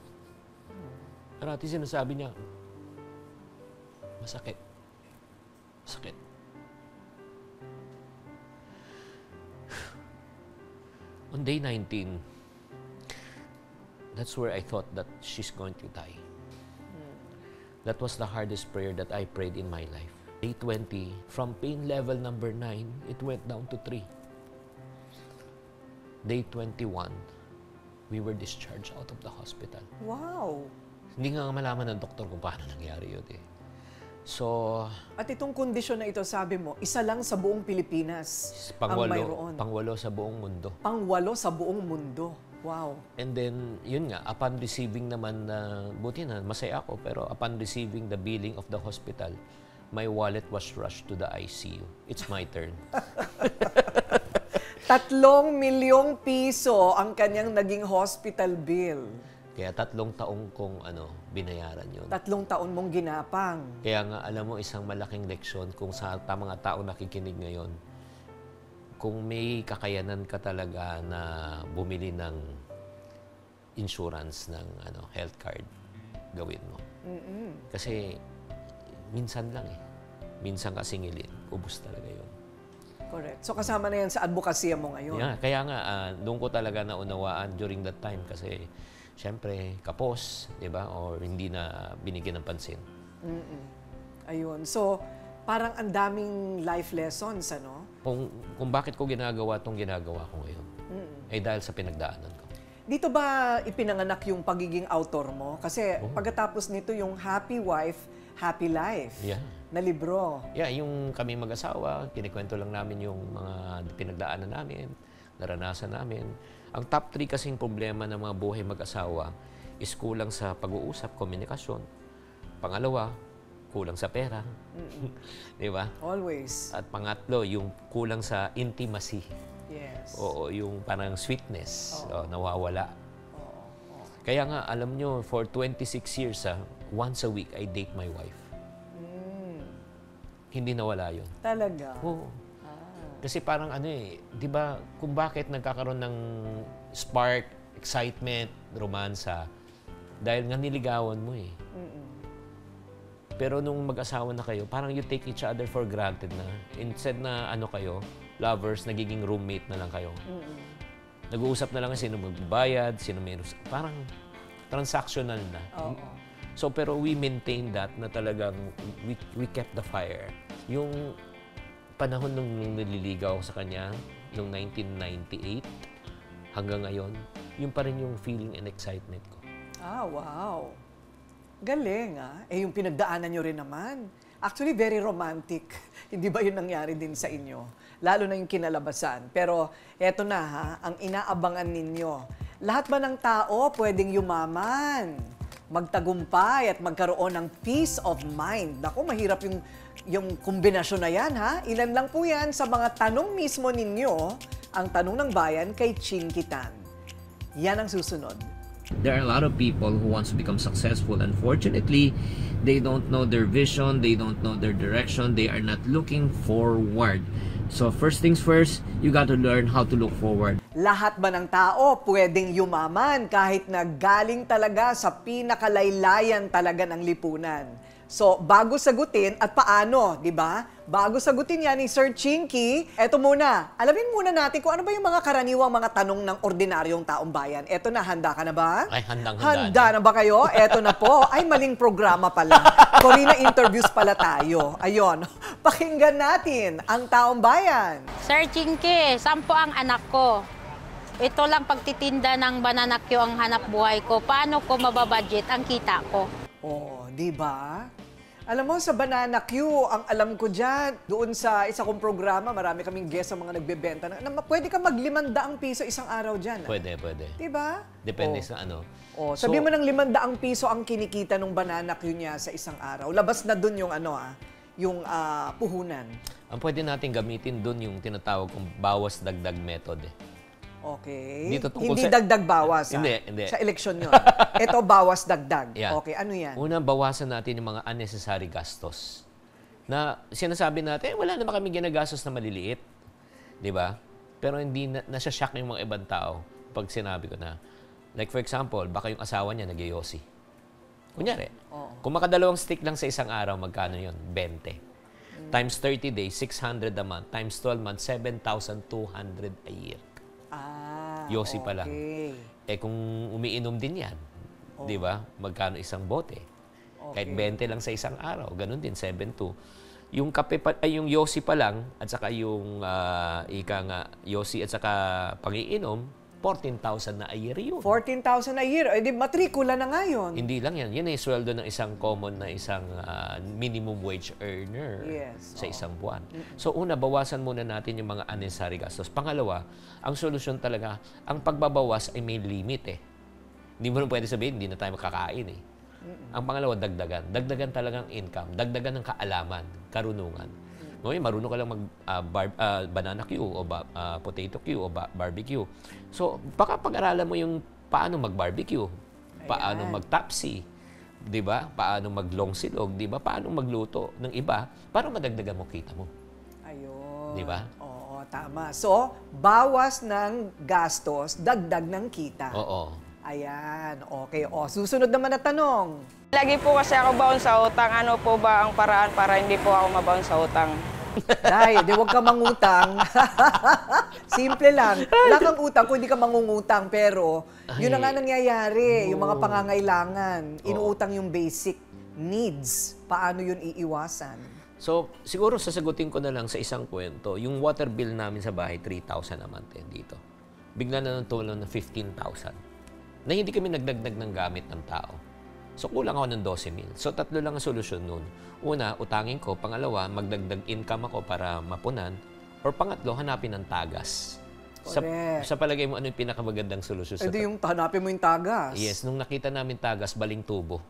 parati sinasabi niya, masakit. Masakit. On day 19, that's where I thought that she's going to die. That was the hardest prayer that I prayed in my life. Day 20, from pain level number 9, it went down to 3. Day 21, we were discharged out of the hospital. Wow. Hindi nga malaman ng doktor kung paano nangyari yun eh. So, At itong kondisyon na ito, sabi mo, isa lang sa buong Pilipinas ang mayroon. pangwalo sa buong mundo. Pangwalo sa buong mundo. Wow. And then, yun nga, upon receiving naman, buti na, masaya ako, pero upon receiving the billing of the hospital, my wallet was rushed to the ICU. It's my turn. 3 milyong piso ang kanyang naging hospital bill. Kaya 3 taong kong binayaran yun. 3 taon mong ginapang. Kaya nga, alam mo, isang malaking leksyon kung sa mga tao nakikinig ngayon, kung may kakayanan ka talaga na bumili ng insurance ng health card, gawin mo. Kasi minsan lang eh. Minsan ka singilin, ubus talaga yun. Correct. So kasama na yan sa advokasya mo ngayon. Yeah, kaya nga, doon ko talaga naunawaan during that time kasi siyempre, kapos, di ba? Or hindi na binigyan ng pansin. Ayun. So, parang ang daming life lessons, ano? Kung bakit ko ginagawa itong ginagawa ko ngayon, ay dahil sa pinagdaanan ko. Dito ba ipinanganak yung pagiging author mo? Kasi pagkatapos nito yung Happy Wife, Happy Life Yeah. na libro. Yeah, yung kami mag-asawa, kinikwento lang namin yung mga pinagdaanan namin, naranasan namin. Ang top 3 kasing problema ng mga buhay mag-asawa is kulang sa pag-uusap, komunikasyon. Pangalawa, kulang sa pera. Di ba? Always. At pangatlo, yung kulang sa intimacy. Yes. Oo, yung parang sweetness, nawawala. Kaya nga, alam nyo, for 26 years, once a week, I date my wife. Hindi nawala yun. Talaga? Oo. Kasi parang di ba, kung bakit nagkakaroon ng spark, excitement, romansa, dahil nga niligawan mo eh. Pero nung mag-asawa na kayo, parang you take each other for granted na. Instead na kayo, lovers, nagiging roommate na lang kayo. Nag-uusap na lang sino magbabayad, sino may... Parang transactional na. Oo. So, pero we maintain that na talagang we kept the fire. Yung panahon nung nililigaw ako sa kanya, nung 1998, hanggang ngayon, yun pa rin yung feeling and excitement ko. Ah, wow. Galing, ah. Eh, yung pinagdaanan nyo rin naman. Actually, very romantic. Hindi ba yun nangyari din sa inyo? Lalo na yung kinalabasan. Pero, eto na ha, ang inaabangan ninyo. Lahat ba ng tao pwedeng yumaman, magtagumpay at magkaroon ng peace of mind? Naku, mahirap yung kombinasyon na yan, ha? Ilan lang po yan sa mga tanong mismo ninyo, ang tanong ng bayan kay Chin Kitan. Yan ang susunod. There are a lot of people who wants to become successful. Unfortunately, they don't know their vision, they don't know their direction, they are not looking forward. So first things first, you got to learn how to look forward. Lahat ba ng tao pwedeng yumaman kahit na galing talaga sa pinakalaylayan talaga ng lipunan? So, bago sagutin at paano, di ba? Bago sagutin yan ni Sir Chinky, eto muna, alamin muna natin kung ano ba yung mga karaniwang mga tanong ng ordinaryong taong bayan. Eto na, handa ka na ba? Ay, handang-handa Handa na ba kayo? Eto na po. Ay, maling programa pala. Corina interviews pala tayo. Ayon, pakinggan natin ang taong bayan. Sir Chinky, 10 ang anak ko. Ito lang pagtitinda ng banana Q ang hanap buhay ko. Paano ko mababudget ang kita ko? Oh, di ba? Alam mo, sa Banana Q, ang alam ko dyan, doon sa isa kong programa, marami kaming guest sa mga nagbebenta na pwede ka mag ₱500 isang araw dyan. Pwede. Di ba? Depende Oh. sa ano. Oh, sabi mo ng ₱500 ang kinikita ng Banana Q niya sa isang araw. Labas na doon yung yung puhunan. Ang pwede natin gamitin doon yung tinatawag kong bawas dagdag method. Okay. Dito tungkol Hindi sa- dagdag bawas. Hindi. Sa eleksyon yun. Ito bawas dagdag. Yeah. Okay, ano yan? Una, bawasan natin yung mga unnecessary gastos. Na sinasabi natin, wala naman kami ginagastos na maliliit. Di ba? Pero hindi nasya-shock yung mga ibang tao pag sinabi ko na, like for example, baka yung asawa niya nag-yosi. Kunyari, kung makadalawang stick lang sa isang araw, magkano yun? 20. Times 30 days, 600 a month. Times 12 months, 7,200 a year. Yosi pa lang. Okay. Eh kung umiinom din yan, di ba? Magkano isang bote? Kahit 20 lang sa isang araw, ganun din, 7.2. Yung kape yung yosi pa lang, at saka yung yosi at saka pangiinom, 14,000 na a year yun. 14,000 a year. Eh, di matrikula na nga yun. Hindi lang yan. Yan ay sweldo ng isang common na isang minimum wage earner sa isang buwan. So una, bawasan muna natin yung mga unnecessary gastos. Pangalawa, ang solusyon talaga, ang pagbabawas ay may limit eh. Hindi mo rin pwede sabihin, hindi na tayo makakain eh. Ang pangalawa, dagdagan. Dagdagan talagang income. Dagdagan ng kaalaman, karunungan. Ngayon, marunong ka lang banana Q o potato Q o barbecue. So, baka pag-aralan mo yung paano mag-barbecue, paano mag-tapsi, di ba? Paano mag-long silog, di ba? Paano magluto ng iba para madagdagan mo kita mo. Ayun. Di ba? Oo, tama. So, bawas ng gastos, dagdag ng kita. Oo. Ayan, okay. O, susunod naman na tanong. Lagi po kasi ako baon sa utang. Ano po ba ang paraan para hindi po ako mabaon sa utang? Day, di huwag ka mangutang. Simple lang. Wala kang utang kung hindi ka mangungutang. Pero, yun na nga nangyayari. Yung mga pangangailangan. Inuutang yung basic needs. Paano yun iiwasan? So, siguro sasagutin ko na lang sa isang kwento. Yung water bill namin sa bahay, 3,000 a month dito. Bigla na ng tulong na 15,000. Na hindi kami nagdagdag ng gamit ng tao. So, kulang ako ng 12,000. So, tatlo lang ang solusyon nun. Una, utangin ko. Pangalawa, magdagdag income ako para mapunan. Or pangatlo, hanapin ng tagas. Sa palagay mo, ano yung pinakamagandang solusyon? Edi yung hanapin mo yung tagas. Yes, nung nakita namin tagas, baling tubo.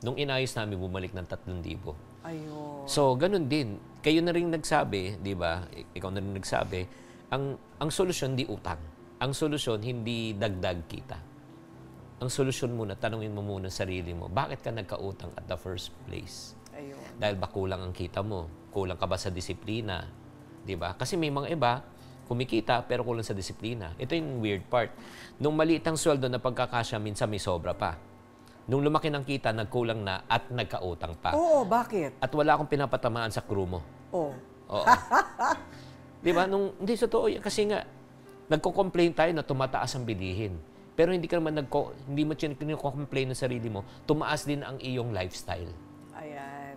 Nung inayos namin, bumalik ng 3,000. Ayun. So, ganun din. Kayo na rin nagsabi, di ba? Ikaw na rin nagsabi, ang solusyon di utang. Ang solusyon, hindi dagdag kita. Ang solusyon muna, tanungin mo muna sarili mo, bakit ka nagkautang at the first place? Ayun. Dahil ba kulang ang kita mo? Kulang ka ba sa disiplina? Di ba? Kasi may mga iba, kumikita pero kulang sa disiplina. Ito yung weird part. Nung maliit ang sweldo na pagkakasya, minsan may sobra pa. Nung lumaki ng kita, nagkulang na at nagkautang pa. Oo, bakit? At wala akong pinapatamaan sa crew mo. Oo. Oo. Di ba? Hindi totoo yan. Kasi nga, nagko-complain tayo na tumataas ang bilihin. Pero hindi ka naman hindi mo kiniko-complain ng sarili mo, tumaas din ang iyong lifestyle. Ayan.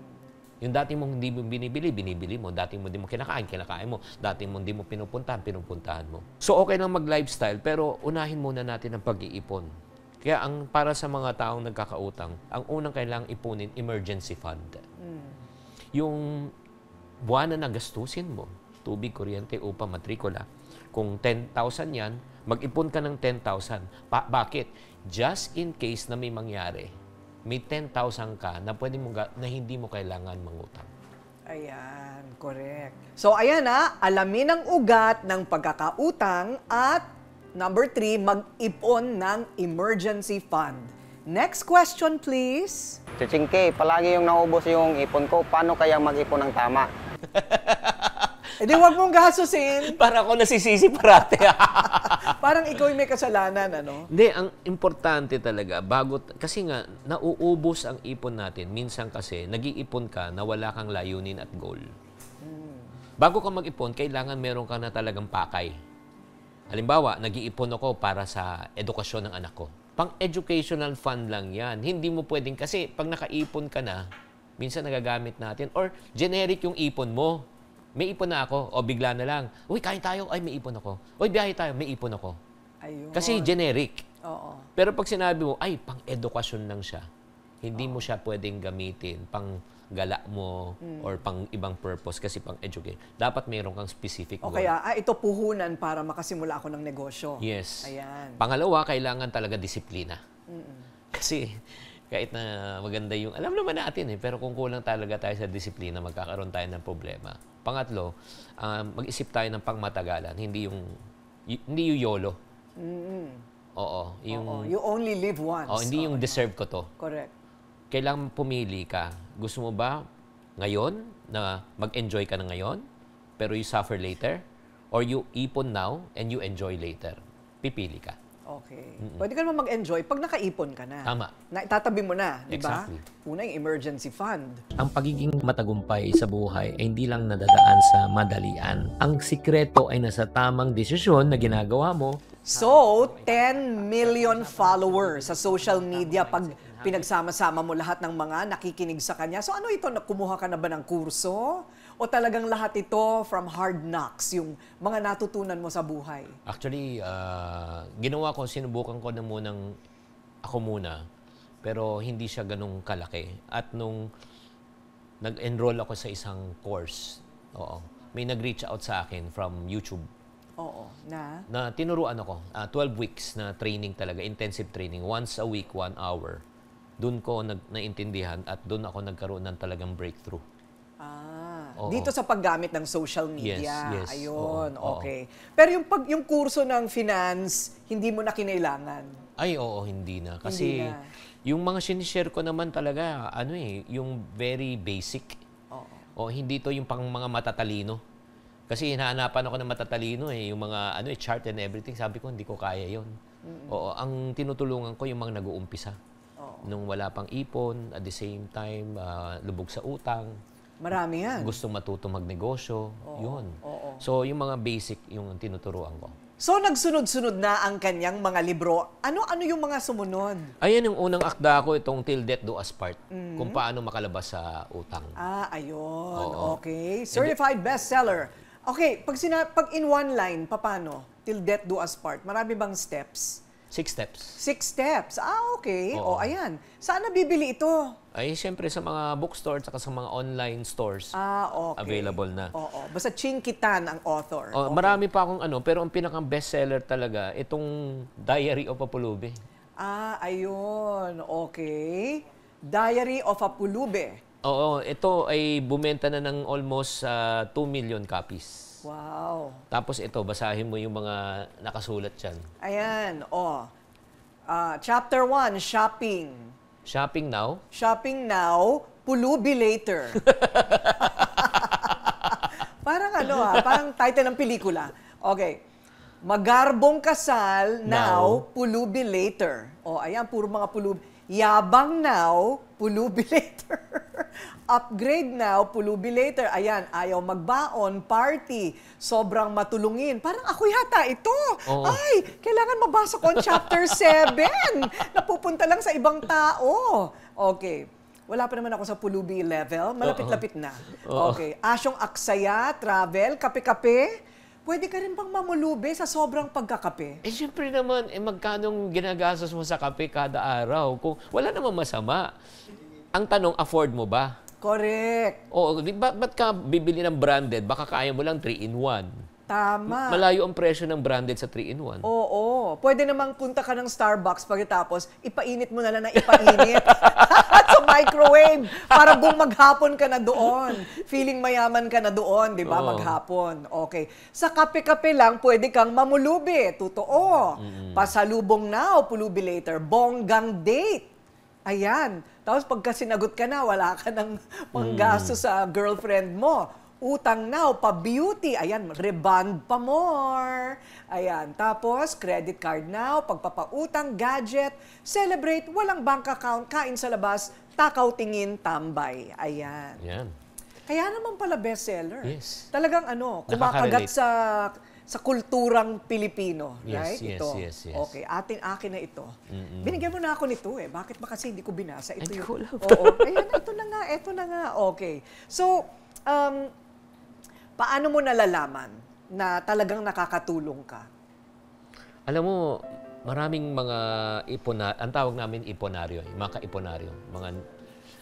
Yung dati mong hindi mo binibili mo. Dati mo hindi mo kinakain mo. Dati mo hindi mo pinupuntahan mo. So okay lang mag-lifestyle, pero unahin muna natin ang pag-iipon. Kaya para sa mga taong nagkakautang, ang unang kailangang ipunin, emergency fund. Yung buwan na nagastusin mo, tubig, kuryente, upa, matrikula, kung 10,000 yan, mag-ipon ka ng 10,000. Bakit? Just in case na may mangyari, may 10,000 ka na na hindi mo kailangan mangutang. Ayan, correct. So ayan alamin ang ugat ng pagkakautang at Number 3, mag-ipon ng emergency fund. Next question, please. Chichingke, palagi yung naubos yung ipon ko. Paano kaya mag-ipon ng tama? E di wag mong gastusin. Para ako nasisisi parate. Parang ikaw yung may kasalanan, ano? Hindi, ang importante talaga, kasi nga, nauubos ang ipon natin. Minsan kasi, nag-iipon ka na wala kang layunin at goal. Bago ka mag-ipon, kailangan meron ka na talagang pakay. Halimbawa, nag-iipon ako para sa edukasyon ng anak ko. Pang-educational fund lang yan. Hindi mo pwedeng, kasi pag nakaipon ka na, minsan nagagamit natin, or generic yung ipon mo. May ipon na ako, o bigla na lang, uy, kain tayo, ay may ipon ako. Uy, biyahe tayo, may ipon ako. Ayun. Kasi generic. Oo. Pero pag sinabi mo, ay, pang-edukasyon lang siya. Hindi mo siya pwedeng gamitin pang gala mo or pang ibang purpose kasi pang educate. Dapat mayroon kang specific O goal. kaya, ito puhunan para makasimula ako ng negosyo. Yes. Ayan. Pangalawa, kailangan talaga disiplina. Kasi kahit na maganda yung, alam naman natin pero kung kulang talaga tayo sa disiplina, magkakaroon tayo ng problema. Pangatlo, mag-isip tayo ng pangmatagalan, hindi yung YOLO. Oo. Oo. You only live once. Hindi yung deserve ko to. Correct. Kailangan pumili ka. Gusto mo ba ngayon na mag-enjoy ka na ngayon, pero you suffer later? Or you ipon now and you enjoy later? Pipili ka. Okay. Pwede ka naman mag-enjoy pag nakaipon ka na. Tama. Itatabi mo na, di ba? Exactly. Una yung emergency fund. Ang pagiging matagumpay sa buhay ay hindi lang nadadaan sa madalian. Ang sikreto ay nasa tamang desisyon na ginagawa mo. So, 10 million followers sa social media pag pinagsama-sama mo lahat ng mga nakikinig sa kanya. So ano ito? Kumuha ka na ba ng kurso? O talagang lahat ito from hard knocks, yung mga natutunan mo sa buhay? Actually, ginawa ko, sinubukan ko na munang ako muna. Pero hindi siya ganun kalaki. At nung nag-enroll ako sa isang course, may nag-reach out sa akin from YouTube. Oo. Na tinuruan ako. 12 weeks na training talaga, intensive training. Once a week, 1 hour. Doon ko naintindihan at doon ako nagkaroon ng talagang breakthrough. Oo. Dito sa paggamit ng social media. Yes. Ayun, Oo. okay. Pero yung kurso ng finance, hindi mo na kinailangan? Ay, oo, hindi na. Kasi Hindi na. yung mga sinishare ko naman talaga, yung very basic. Oo. Hindi to yung pang mga matatalino. Kasi hinahanapan ako ng matatalino yung mga chart and everything. Sabi ko, hindi ko kaya yon. Oo, ang tinutulungan ko yung mga nag-uumpisa. Nung wala pang ipon, at the same time, lubog sa utang. Marami yan. Gusto matuto magnegosyo, yun. Oo. So, yung mga basic, yung tinuturuan ko. So, nagsunod-sunod na ang kanyang mga libro. Ano yung mga sumunod? Ayan yung unang akda ko, itong Till Death Do Us Part. Kung paano makalabas sa utang. Ayun. Oo. Okay. Certified bestseller. Okay, pag in one line, paano? Till death do us part. Marami bang steps? 6 steps. 6 steps. Okay. Oo. Ayan. Saan nabibili ito? Ay, siyempre sa mga bookstores at sa mga online stores. Okay. Available na. Oo. Basta Chinkitan ang author. Okay. Marami pa akong pero ang pinakang bestseller talaga, itong Diary of a Pulubi. Ayun. Okay. Diary of a Pulube. Oo, ito ay bumenta na ng almost 2 million copies. Wow. Tapos ito, basahin mo yung mga nakasulat dyan. Ayan. Chapter 1, shopping. Shopping now. Shopping now, pulubi later. Parang parang title ng pelikula. Okay. Magarbong kasal now, pulubi later. Ayan, puro mga pulubi. Yabang now, pulubi later. Upgrade now, pulubi later. Ayan, ayaw magbaon, party, sobrang matulungin. Parang ako yata ito. Oo. Ay, kailangan mabasa ko ang chapter 7. Napupunta lang sa ibang tao. Okay. Wala pa naman ako sa pulubi level. Malapit-lapit na. Okay. Asyong aksaya, travel, kape-kape. Pwede ka rin bang mamulubi sa sobrang pagkakape? Siyempre naman, magkanong ginagastos mo sa kape kada araw? Kung wala namang masama. Ang tanong, afford mo ba? Correct. Ba't ka bibili ng branded? Baka kaya mo lang 3-in-1. Tama. Malayo ang presyo ng branded sa 3-in-1. Oo. Pwede namang punta ka ng Starbucks pagkatapos, ipainit mo na lang ng ipainit. At microwave para buong maghapon ka na doon. Feeling mayaman ka na doon, di ba? Oo. Maghapon. Okay. Sa kape-kape lang, pwede kang mamulubi. Totoo. Pasalubong now, pulubi later. Bonggang date. Ayan. Tapos pagka sinagot ka na, wala ka ng panggasto sa girlfriend mo. Utang now, pa-beauty. Ayan, rebond pa more. Ayan, tapos credit card now, pagpapautang, gadget, celebrate, walang bank account, kain sa labas, takaw tingin, tambay. Ayan. Yan. Kaya naman pala bestseller. Yes. Talagang kumakagat Nakaka-relate. sa kulturang Pilipino. Yes, Right? yes, Ito. yes, yes. Okay, akin na ito. Binigyan mo na ako nito eh. Bakit ba kasi hindi ko binasa? Ito Hindi ko alam. Oo. Ayan, ito na nga. Okay. So, paano mo nalalaman na talagang nakakatulong ka? Alam mo, maraming mga ang tawag namin iponaryo, yung mga kaiponaryo.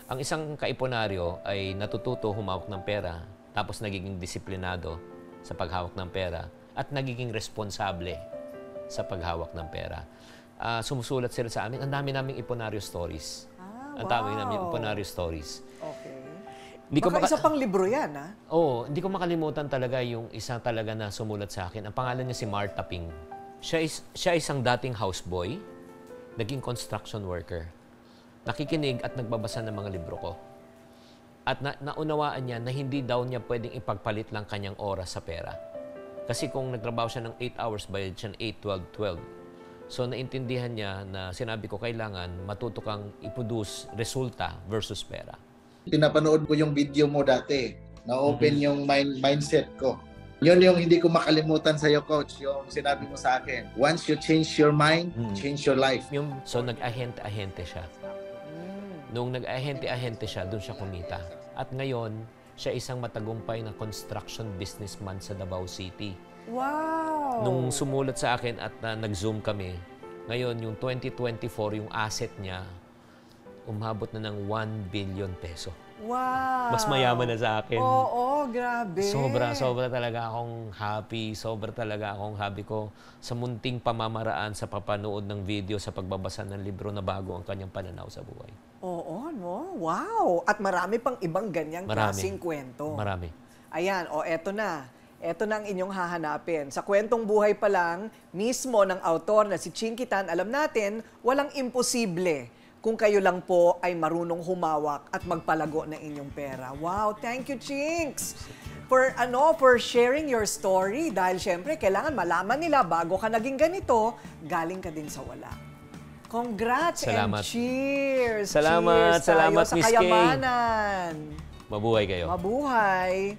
Ang isang kaiponaryo ay natututo humawak ng pera, tapos nagiging disiplinado sa paghawak ng pera, at nagiging responsable sa paghawak ng pera. Sumusulat sila sa amin, ang dami naming iponaryo stories. Ang tawag namin iponaryo stories. Okay. Hindi ko Baka isa pang libro yan, ha? Oo, hindi ko makalimutan talaga yung isa talaga na sumulat sa akin. Ang pangalan niya si Marta Ping. Siya isang dating houseboy, naging construction worker. Nakikinig at nagbabasa ng mga libro ko. At naunawaan niya na hindi daw niya pwedeng ipagpalit lang kanyang oras sa pera. Kasi kung nagtrabaho siya ng 8 hours, bayad siya ng 8, 12, 12. So naintindihan niya na sinabi ko kailangan matuto kang i-produce resulta versus pera. Pinapanood ko yung video mo dati. Na-open yung mindset ko. Yun yung hindi ko makalimutan sa'yo, Coach. Yung sinabi mo sa akin. Once you change your mind, change your life. So nag-ahente-ahente siya. Nung nag-ahente-ahente siya, doon siya kumita. At ngayon, siya isang matagumpay na construction businessman sa Davao City. Wow! Nung sumulat sa akin at nag-Zoom kami, ngayon yung 2024, yung asset niya, umabot na ng 1 billion peso. Wow! Mas mayaman na sa akin. Oo, grabe. Sobra talaga akong happy. Sobra talaga akong happy ko sa munting pamamaraan sa papanood ng video, sa pagbabasa ng libro na bago ang kanyang pananaw sa buhay. Oo, no? Wow! At marami pang ibang ganyang klaseng kwento. Marami. Ayan, eto na. Eto na ang inyong hahanapin. Sa kwentong buhay pa lang, mismo ng autor na si Chinky Tan, alam natin, walang imposible kung kayo lang po ay marunong humawak at magpalago ng inyong pera. Wow, thank you, Chinks! For sharing your story. Dahil syempre, kailangan malaman nila bago ka naging ganito, galing ka din sa wala. Congrats Salamat. and cheers! Salamat, Cheers tayo salamat, sa Miss Kay. kayamanan! Mabuhay kayo. Mabuhay!